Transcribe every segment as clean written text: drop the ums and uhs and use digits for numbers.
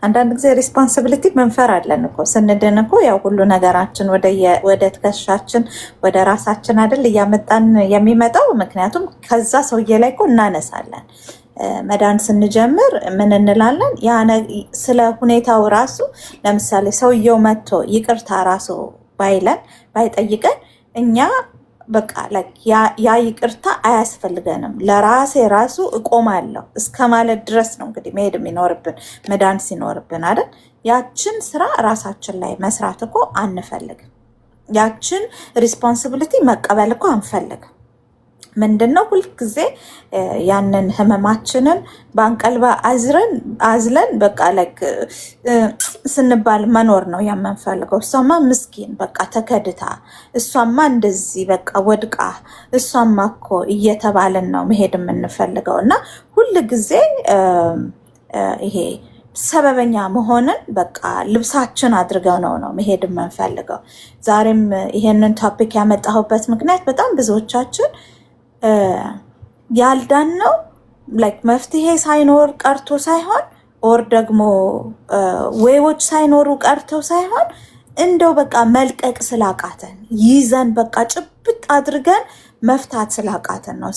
አንዳንድ ጊዜ ሪስፖንሲቢሊቲ መንፈር አለን እኮ ስንድን እኮ ያው ሁሉ ነገራችን ወደ ትከሻችን ወደ ራሳችን አይደል እያመጣን የሚመጣው። ምክንያቱም ከዛ ሰውዬ ላይ እኮ እናነሳለን። መዳን ስንጀምር ምን እንላለን? ስለ ሁኔታው ራሱ ለምሳሌ ሰውየው መጥቶ ይቅርታ ራሱ ባይጠይቀን እኛ በቃ ያ ይቅርታ አያስፈልገንም ለራሴ ራሱ እቆማለሁ እስከ ማለት ድረስ ነው እንግዲህ መሄድ የሚኖርብን መዳን ሲኖርብን አይደል። ያችን ስራ ራሳችን ላይ መስራት እኮ አንፈልግም። ያችን ሪስፖንሲቢሊቲ መቀበል እኮ አንፈልግም። ምንድነው ሁልጊዜ ያንን ህመማችንን በአንቀልባ አዝለን በቃ ስንባል መኖር ነው የምንፈልገው። እሷማ ምስኪን በቃ ተከድታ፣ እሷማ እንደዚህ በቃ ወድቃ፣ እሷማ እኮ እየተባለን ነው መሄድ የምንፈልገው እና ሁልጊዜ ይሄ ሰበበኛ መሆንን በቃ ልብሳችን አድርገው ነው መሄድ የምንፈልገው። ዛሬም ይሄንን ቶፒክ ያመጣሁበት ምክንያት በጣም ብዙዎቻችን ያልዳን ነው መፍትሄ ሳይኖር ቀርቶ ሳይሆን ኦር ደግሞ ወይዎች ሳይኖሩ ቀርተው ሳይሆን እንደው በቃ መልቀቅ ስላቃተን ይዘን በቃ ጭብጥ አድርገን መፍታት ስላቃተን ነው።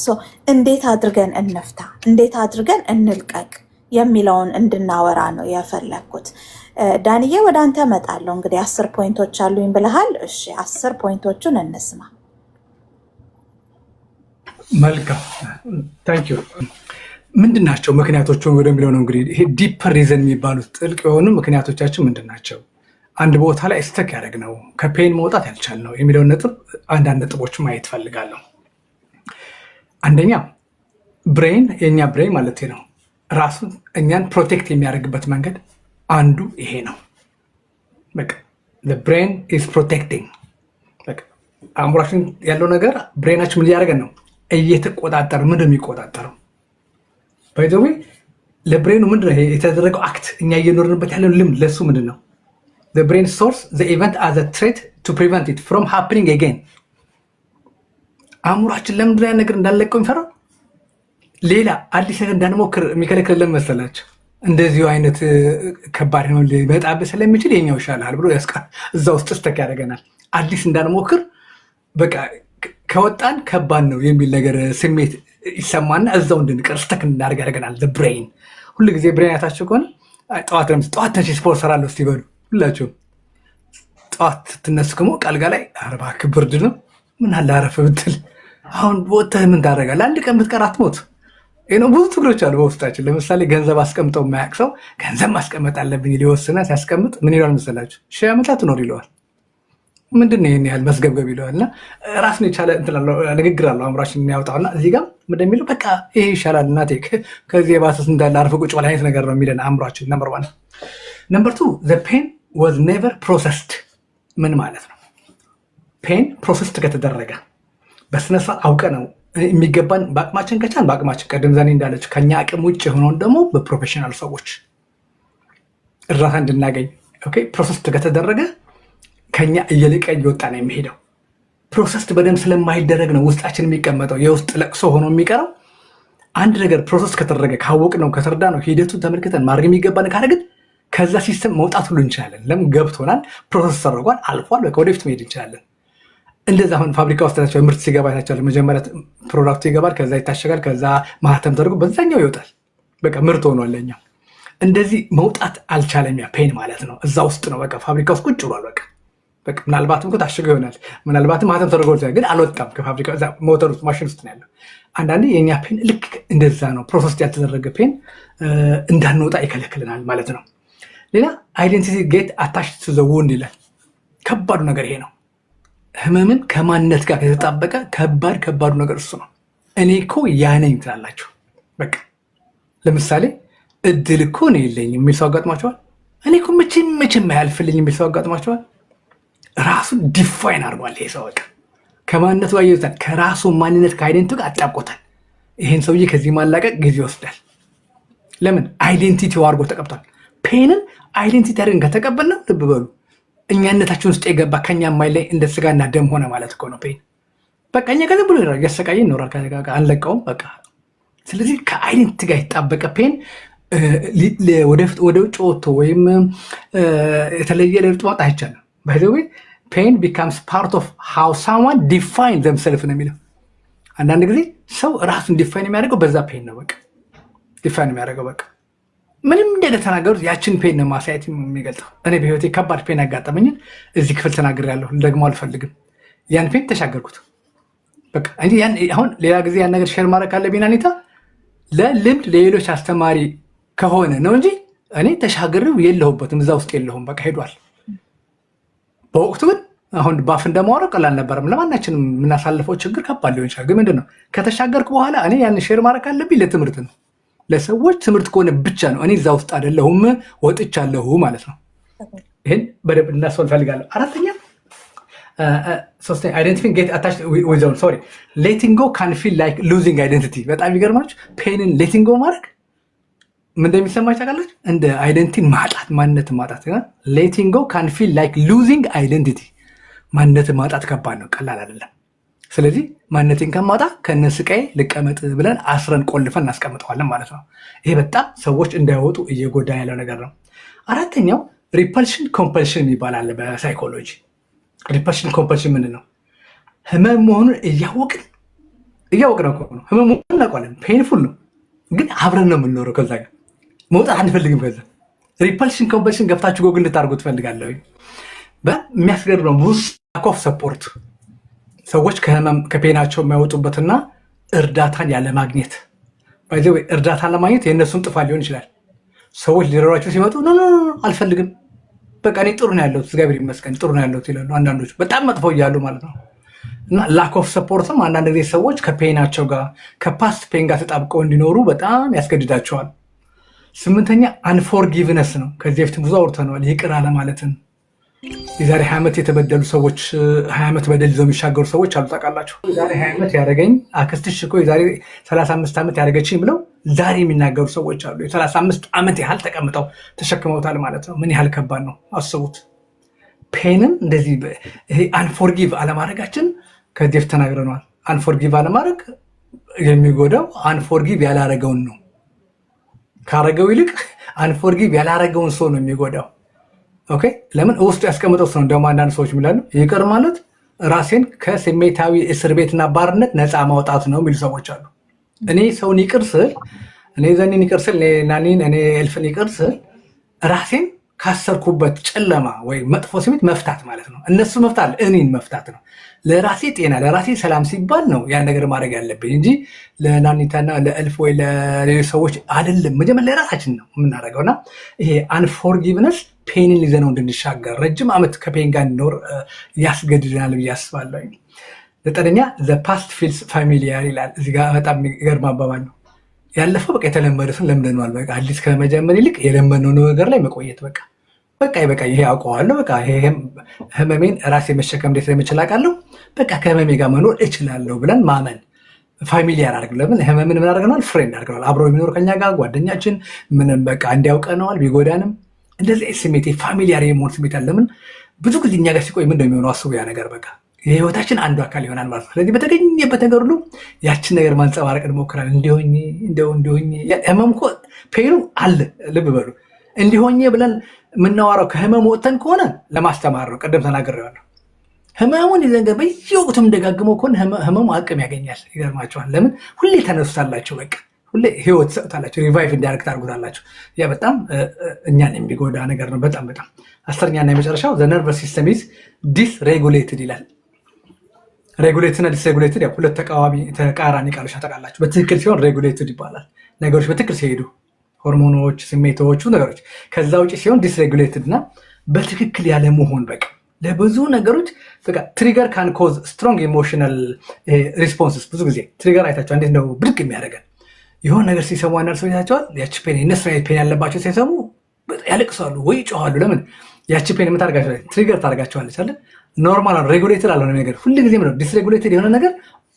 እንዴት አድርገን እንፍታ፣ እንዴት አድርገን እንልቀቅ የሚለውን እንድናወራ ነው የፈለግኩት። ዳንዬ ወደ አንተ እመጣለሁ። እንግዲህ 10 ፖይንቶች አሉኝ ብለሃል። እሺ 10 ፖይንቶቹን እንስማ። መልካም ታንኪዩ። ምንድን ናቸው ምክንያቶቹ ወደሚለው ነው እንግዲህ ይሄ ዲፐር ሪዘን የሚባሉት ጥልቅ የሆኑ ምክንያቶቻችን ምንድን ናቸው? አንድ ቦታ ላይ ስተክ ያደረግነው ከፔን መውጣት ያልቻልነው የሚለውን ነጥብ አንዳንድ ነጥቦች ማየት ፈልጋለሁ። አንደኛ ብሬን፣ የእኛ ብሬን ማለት ነው ራሱን እኛን ፕሮቴክት የሚያደርግበት መንገድ አንዱ ይሄ ነው። በቃ ብሬን ኢዝ ፕሮቴክቲንግ። በቃ አእምሯችን ያለው ነገር ብሬናችን ምን እያደረገን ነው? እየተቆጣጠር ምንድን ነው የሚቆጣጠረው? ባይዘዌ ለብሬኑ ምንድን ነው የተደረገው አክት እኛ እየኖርንበት ያለን ልምድ ለሱ ምንድን ነው? ብሬን ሶርስ ኢቨንት አዝ ትሬት ቱ ፕሪቨንት ኢት ፍሮም ሃፕኒንግ አጌን። አእምሯችን ለምንድን ነው ያን ነገር እንዳለቀው የሚፈራው? ሌላ አዲስ ነገር እንዳንሞክር የሚከለክልልን መሰላቸው? እንደዚሁ አይነት ከባድ ነው ሊመጣብህ ስለሚችል የኛው ይሻላል ብሎ እዛ ውስጥ ስተክ ያደርገናል። አዲስ እንዳንሞክር በቃ ከወጣን ከባድ ነው የሚል ነገር ስሜት ይሰማና እዛው እንድንቀር ስተክ እንዳደርግ ያደርገናል። ብሬን ሁሉ ጊዜ ብሬን ያታቸው ከሆነ ጠዋት ተነሽ ስፖርት ሰራለሁ እስቲ በሉ ሁላችሁም። ጠዋት ስትነሱ ከሞ ቃልጋ ላይ እባክህ ብርድ ነው ምን አለ አረፍ ብትል። አሁን ወጥተህ ምን ታደርጋለህ? አንድ ቀን ብትቀር አትሞት። ብዙ ትግሎች አሉ በውስጣችን። ለምሳሌ ገንዘብ አስቀምጠው የማያውቅ ሰው ገንዘብ ማስቀመጥ አለብኝ ሊወስና ሲያስቀምጥ ምን ይለዋል መሰላችሁ? 1000 ዓመታት ትኖር ይለዋል። ምንድን ነው ይህን ያህል መስገብገብ ይለዋል። እና ራሱን የቻለ ንግግር አለው አእምሯችን የሚያወጣውና እዚህ ጋር እንደሚለው በቃ ይሄ ይሻላል እናቴ ከዚህ የባሰስ እንዳለ አርፈ ቁጭ በል አይነት ነገር ነው የሚለን አእምሯችን። ነምበር 1። ነምበር 2 the pain was never processed። ምን ማለት ነው? ፔን ፕሮሰስድ ከተደረገ በስነስርዓት አውቀ ነው የሚገባን በአቅማችን ከቻን በአቅማችን ቀደም ዛኔ እንዳለች ከኛ አቅም ውጭ የሆነውን ደግሞ በፕሮፌሽናል ሰዎች እርዳታ እንድናገኝ ፕሮሰስድ ከተደረገ ከኛ እየለቀ እየወጣ ነው የሚሄደው። ፕሮሰስድ በደንብ ስለማይደረግ ነው ውስጣችን የሚቀመጠው የውስጥ ለቅሶ ሆኖ የሚቀረው። አንድ ነገር ፕሮሰስ ከተደረገ ካወቅ ነው ከተረዳ ነው ሂደቱን ተመልክተን ማድረግ የሚገባን ካደረግን ከዛ ሲስተም መውጣት ሁሉ እንችላለን። ለምን ገብቶናል፣ ፕሮሰስ ተደርጓል፣ አልፏል፣ በቃ ወደፊት መሄድ እንችላለን። እንደዛ አሁን ፋብሪካ ውስጥ ታቸው ምርት ሲገባ ታቸው መጀመሪያ ፕሮዳክቱ ይገባል፣ ከዛ ይታሸጋል፣ ከዛ ማህተም ተደርጎ በዛኛው ይወጣል። በቃ ምርት ሆኗል ለኛው። እንደዚህ መውጣት አልቻለም። ያ ፔን ማለት ነው እዛ ውስጥ ነው በቃ ፋብሪካ ውስጥ ቁጭ ብሏል። በቃ ምናልባትም ታሽገው ይሆናል፣ ምናልባትም ማህተም ተደርጎ ግን አልወጣም ከፋብሪካ ሞተር ውስጥ ማሽን ውስጥ ነው ያለው። አንዳንዴ የኛ ፔን ልክ እንደዛ ነው። ፕሮሰስ ያልተደረገ ፔን እንዳንወጣ ይከለክልናል ማለት ነው። ሌላ አይደንቲቲ ጌት አታች ቱ ዘ ውንድ ይላል። ከባዱ ነገር ይሄ ነው። ህመምን ከማንነት ጋር ከተጣበቀ ከባዱ ነገር እሱ ነው። እኔ እኮ ያነኝ ትላላችሁ። በቃ ለምሳሌ እድል እኮ ነው የለኝም የሚል ሰው አጋጥሟቸዋል። እኔ እኮ መቼም አያልፍልኝ የሚል ሰው አጋጥሟቸዋል። ራሱን ዲፋይን አድርጓል ይሄ ሰው። በቃ ከማንነቱ ጋር ይወጣል፣ ከራሱ ማንነት ከአይደንቲቲ ጋር አጣብቆታል። ይሄን ሰውዬ ከዚህ ማላቀቅ ጊዜ ይወስዳል። ለምን? አይዴንቲቲው አድርጎ ተቀብቷል። ፔንን አይዴንቲቲ አድርገን ከተቀበልነው ልብ በሉ እኛነታችን ውስጥ የገባ ከኛ የማይለይ እንደ ስጋና ደም ሆነ ማለት እኮ ነው ፔን። በቃ እኛ ከዚህ ብሎ እያሰቃየን ይኖራል፣ አንለቀውም በቃ። ስለዚህ ከአይዴንቲቲ ጋር የተጣበቀ ፔን ወደ ውጭ ወጥቶ ወይም የተለየ ለውጥ ማውጣት አይቻልም። ባይ ዘ ዌይ ፔን ቢካምስ ፓርት ኦፍ ሃው ሳምዋን ዲፋይን ዘምሰልፍ ነው የሚለው። አንዳንድ ጊዜ ሰው ራሱን ዲፋይን የሚያደርገው በዛ ፔን ነው። በቃ ዲፋይን የሚያደርገው በቃ ምንም እንደተናገሩት ያችን ፔን ነው ማሳየት የሚገልጠው። እኔ በህይወቴ ከባድ ፔን ያጋጠመኝን እዚህ ክፍል ተናግሬያለሁ፣ ደግሞ አልፈልግም። ያን ፔን ተሻገርኩት በቃ እንጂ አሁን ሌላ ጊዜ ያን ነገር ሼር ማድረግ ካለብኝ አኒታ ለልምድ ለሌሎች አስተማሪ ከሆነ ነው እንጂ እኔ ተሻገሬው የለሁበትም፣ እዛ ውስጥ የለሁም። በቃ ሄዷል። በወቅቱ ግን አሁን ባፍ እንደማወራው ቀላል ነበረም። ለማናችንም የምናሳልፈው ችግር ከባድ ሊሆን ይችላል። ግን ምንድነው ከተሻገርኩ በኋላ እኔ ያን ሼር ማድረግ ካለብኝ ለትምህርት ነው፣ ለሰዎች ትምህርት ከሆነ ብቻ ነው። እኔ እዛ ውስጥ አይደለሁም፣ ወጥቻለሁ ማለት ነው። ይህን በደንብ እናስወል ፈልጋለሁ። አራተኛ ሶስተኛ አይደንቲቲንግ ጌት አታችድ ዊዝ ኦን ሶሪ ሌቲንግ ጎ ካን ፊል ላይክ ሉዚንግ አይደንቲቲ። በጣም ይገርማችሁ ፔንን ሌቲንግ ጎ ማድረግ ምን እንደሚሰማችሁ ታውቃላችሁ? እንደ አይደንቲቲ ማጣት፣ ማንነት ማጣት። ሌቲንግ ጎ ካን ፊል ላይክ ሉዚንግ አይደንቲቲ። ማንነት ማጣት ከባድ ነው፣ ቀላል አይደለም። ስለዚህ ማንነቴን ከማጣ ከነስቃዬ ልቀመጥ ብለን አስረን ቆልፈን እናስቀምጠዋለን ማለት ነው። ይሄ በጣም ሰዎች እንዳይወጡ እየጎዳ ያለው ነገር ነው። አራተኛው ሪፐልሽን ኮምፐልሽን የሚባል አለ በሳይኮሎጂ። ሪፐልሽን ኮምፐልሽን ምንድን ነው? ህመም መሆኑን እያወቅን ነው ህመም መሆኑን እናውቃለን። ፔንፉል ነው፣ ግን አብረን ነው የምንኖረው። ከዛ ጋር መውጣት አንፈልግም። ከዛ ሪፐልሽን ኮምፐልሽን ገብታችሁ ጎግል እንድታደርጉ ትፈልጋለሁ። በሚያስገርመው ብዙ ላክ ሰፖርት ሰዎች ከፔናቸው የሚያወጡበትና እርዳታን ያለማግኘት። ባይ ዘ ወይ እርዳታን ለማግኘት የእነሱም ጥፋት ሊሆን ይችላል። ሰዎች ሊረዷቸው ሲመጡ ኖ አልፈልግም፣ በቃ እኔ ጥሩ ነው ያለሁት፣ እግዚአብሔር ይመስገን ጥሩ ነው ያለሁት ይላሉ። አንዳንዶቹ በጣም መጥፎ እያሉ ማለት ነው። እና ላክ ኦፍ ሰፖርትም አንዳንድ ጊዜ ሰዎች ከፔናቸው ጋር ከፓስት ፔን ጋር ተጣብቀው እንዲኖሩ በጣም ያስገድዳቸዋል። ስምንተኛ አንፎርጊቭነስ ነው። ከዚህ በፊት ብዙ አውርተነዋል። ይቅር አለማለትን። የዛሬ 20 ዓመት የተበደሉ ሰዎች 20 ዓመት በደል ይዘው የሚሻገሩ ሰዎች አሉ። ታውቃላችሁ? የዛሬ 20 ዓመት ያደረገኝ አክስትሽ እኮ የዛሬ 35 ዓመት ያደረገችኝ ብለው ዛሬ የሚናገሩ ሰዎች አሉ። የ35 ዓመት ያህል ተቀምጠው ተሸክመውታል ማለት ነው። ምን ያህል ከባድ ነው አስቡት። ፔንን እንደዚህ ይሄ አንፎርጊቭ አለማድረጋችን ከዚህ በፊት ተናግረነዋል። አንፎርጊቭ አለማድረግ የሚጎዳው አንፎርጊቭ ያላረገውን ነው። ካረገው ይልቅ አንፎርጊቭ ያላረገውን ሰው ነው የሚጎዳው። ኦኬ ለምን ውስጡ ያስቀምጠው ነው። እንደውም አንዳንድ ሰዎች የሚላሉ ይቅር ማለት ራሴን ከስሜታዊ እስር ቤትና ባርነት ነፃ ማውጣት ነው የሚሉ ሰዎች አሉ። እኔ ሰውን ይቅር ስል፣ እኔ ዘኒን ይቅር ስል፣ ናኒን እኔ ኤልፍን ይቅር ስል ራሴን ካሰርኩበት ጨለማ ወይ መጥፎ ስሜት መፍታት ማለት ነው። እነሱ መፍታት እኔን መፍታት ነው። ለራሴ ጤና ለራሴ ሰላም ሲባል ነው ያን ነገር ማድረግ ያለብኝ እንጂ ለናኒታና ለእልፍ ወይ ለሌሎች ሰዎች አይደለም። መጀመሪያ ለራሳችን ነው የምናደርገው። እና ይሄ አንፎርጊቭነስ ፔንን ይዘነው እንድንሻገር ረጅም ዓመት ከፔን ጋር እንኖር ያስገድደናል ብዬ አስባለሁ። ዘጠነኛ ዘ ፓስት ፊልስ ፋሚሊያር ይላል። እዚህ ጋር በጣም የሚገርም አባባል ነው። ያለፈው በቃ የተለመዱትን ለምደነዋል። በቃ አዲስ ከመጀመር ይልቅ የለመድነው ነገር ላይ መቆየት በቃ ይሄ አውቀዋለሁ፣ በቃ ህመሜን ራሴ መሸከም እንዴት እንደምችል አውቃለሁ፣ በቃ ከህመሜ ጋር መኖር እችላለሁ ብለን ማመን ፋሚሊያር አድርግ። ለምን ህመምን ምን አድርገናል? ፍሬንድ አድርገናል። አብሮ የሚኖር ከኛ ጋር ጓደኛችን ምንም በቃ እንዲያውቀነዋል ቢጎዳንም እንደዚህ ስሜት ፋሚሊያር የመሆን ስሜት አለ። ለምን ብዙ ጊዜ እኛ ጋር ሲቆይ ምን እንደሚሆነው አስቡ። ያ ነገር በቃ የህይወታችን አንዱ አካል ይሆናል ማለት ነው። ስለዚህ በተገኘበት ነገር ሁሉ ያችን ነገር ማንጸባረቅ እንሞክራለን። እንዲሆኝ ህመም እኮ ፔኑ አለ፣ ልብ በሉ። እንዲሆኝ ብለን የምናወራው ከህመም ወጥተን ከሆነ ለማስተማር ነው። ቀደም ተናግሬዋለሁ። ህመሙን ይዘን በየወቅቱ የምንደጋግመው ከሆነ ህመሙ አቅም ያገኛል። ይገርማቸዋል። ለምን ሁሌ ተነሱታላቸው፣ በቃ ሁሌ ህይወት ሰጡታላቸው፣ ሪቫይቭ እንዲያደርግ ታርጉታላቸው። ያ በጣም እኛን የሚጎዳ ነገር ነው። በጣም አስረኛና የመጨረሻው ዘ ነርቨስ ሲስተም ኢዝ ዲስሬጉሌትድ ይላል። ሬጉሌትድ እና ዲስሬጉሌትድ ያው ሁለት ተቃራኒ ቃሎች ታውቃላችሁ። በትክክል ሲሆን ሬጉሌትድ ይባላል። ነገሮች በትክክል ሲሄዱ ሆርሞኖች፣ ስሜቶቹ ነገሮች። ከዛ ውጭ ሲሆን ዲስሬጉሌትድ እና በትክክል ያለ መሆን በቃ ለብዙ ነገሮች በቃ ትሪገር ካን ኮዝ ስትሮንግ ኢሞሽናል ሪስፖንስስ። ብዙ ጊዜ ትሪገር አይታቸው እንዴት ነው ብድቅ የሚያደርገን የሆነ ነገር ሲሰሙ አንዳንድ ሰዎች ታቸዋል። ያቺ ፔን የነሱ ፔን ያለባቸው ሲሰሙ ያለቅሳሉ ወይ ይጮሃሉ። ለምን? ያቺ ፔን የምታደርጋቸው ትሪገር ታደርጋቸዋለች አለ። ኖርማል ሬጉሌትድ አልሆነ ነገር ሁልጊዜም ነው። ዲስሬጉሌትድ የሆነ ነገር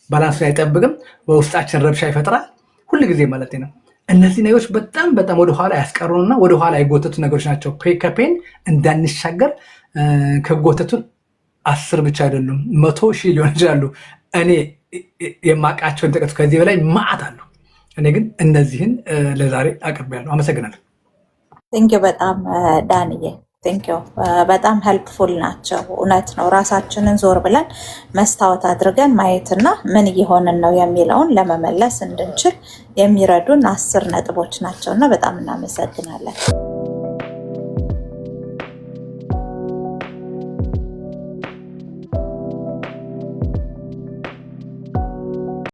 ባላንሱን አይጠብቅም፣ በውስጣችን ረብሻ ይፈጥራል ሁልጊዜ ማለት ነው። እነዚህ ነገሮች በጣም ወደኋላ ያስቀሩንና ወደኋላ የጎተቱ ነገሮች ናቸው። ከፔን እንዳንሻገር ከጎተቱን 10 ብቻ አይደሉም 100,000 ሊሆን ይችላሉ። እኔ የማውቃቸውን ጥቀቱ ከዚህ በላይ ማዕት አሉ። እኔ ግን እነዚህን ለዛሬ አቅርቤያለሁ። አመሰግናለሁ። ቴንኪው በጣም ዳንዬ፣ ቴንኪው በጣም ሄልፕፉል ናቸው። እውነት ነው። ራሳችንን ዞር ብለን መስታወት አድርገን ማየትና ምን እየሆንን ነው የሚለውን ለመመለስ እንድንችል የሚረዱን 10 ነጥቦች ናቸው እና በጣም እናመሰግናለን።